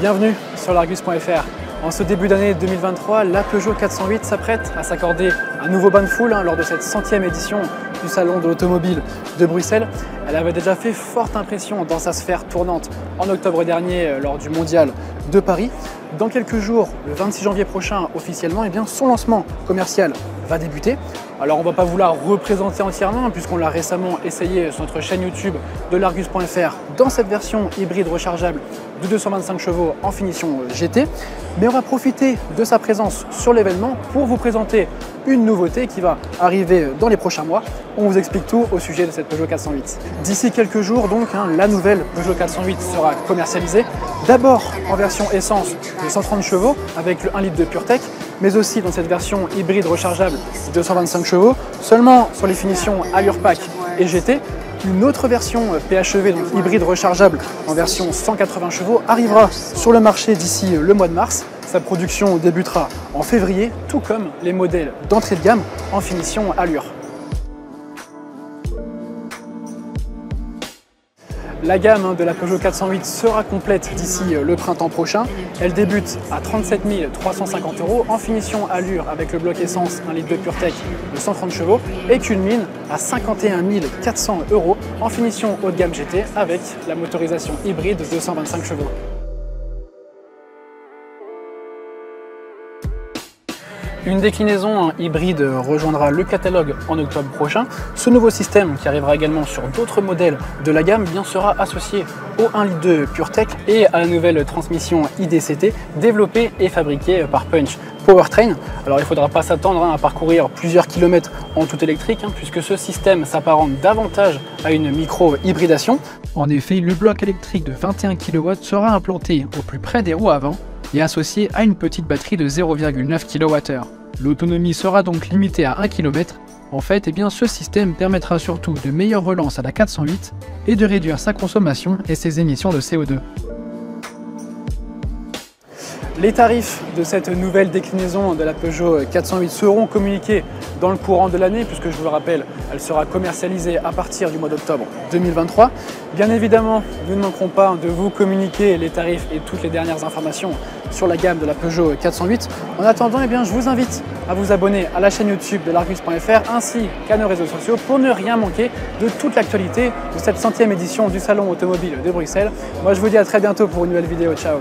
Bienvenue sur l'Argus.fr. En ce début d'année 2023, la Peugeot 408 s'apprête à s'accorder un nouveau bain de foule lors de cette 100e édition du Salon de l'Automobile de Bruxelles. Elle avait déjà fait forte impression dans sa sphère tournante en octobre dernier lors du Mondial de Paris. Dans quelques jours, le 26 janvier prochain officiellement, son lancement commercial va débuter. Alors on ne va pas vous la représenter entièrement puisqu'on l'a récemment essayé sur notre chaîne YouTube de l'Argus.fr dans cette version hybride rechargeable de 225 chevaux en finition GT. Mais on va profiter de sa présence sur l'événement pour vous présenter une nouveauté qui va arriver dans les prochains mois. On vous explique tout au sujet de cette Peugeot 408. D'ici quelques jours donc, la nouvelle Peugeot 408 sera commercialisée. D'abord en version essence de 130 chevaux avec le 1 litre de PureTech, mais aussi dans cette version hybride rechargeable de 225 chevaux, seulement sur les finitions Allure Pack et GT. Une autre version PHEV, donc hybride rechargeable en version 180 chevaux, arrivera sur le marché d'ici le mois de mars. Sa production débutera en février, tout comme les modèles d'entrée de gamme en finition Allure. La gamme de la Peugeot 408 sera complète d'ici le printemps prochain. Elle débute à 37 350 € en finition Allure avec le bloc essence 1 litre de PureTech de 130 chevaux et culmine à 51 400 € en finition haut de gamme GT avec la motorisation hybride de 225 chevaux. Une déclinaison hybride rejoindra le catalogue en octobre prochain. Ce nouveau système, qui arrivera également sur d'autres modèles de la gamme, sera associé au 1 litre de PureTech et à la nouvelle transmission IDCT développée et fabriquée par Punch Powertrain. Alors il ne faudra pas s'attendre à parcourir plusieurs kilomètres en tout électrique, puisque ce système s'apparente davantage à une micro-hybridation. En effet, le bloc électrique de 21 kW sera implanté au plus près des roues avant et associé à une petite batterie de 0,9 kWh. L'autonomie sera donc limitée à 1 km. En fait, ce système permettra surtout de meilleures relances à la 408 et de réduire sa consommation et ses émissions de CO2. Les tarifs de cette nouvelle déclinaison de la Peugeot 408 seront communiqués dans le courant de l'année, puisque je vous le rappelle, elle sera commercialisée à partir du mois d'octobre 2023. Bien évidemment, nous ne manquerons pas de vous communiquer les tarifs et toutes les dernières informations sur la gamme de la Peugeot 408. En attendant, je vous invite à vous abonner à la chaîne YouTube de l'Argus.fr ainsi qu'à nos réseaux sociaux pour ne rien manquer de toute l'actualité de cette 100e édition du Salon Automobile de Bruxelles. Moi, je vous dis à très bientôt pour une nouvelle vidéo. Ciao!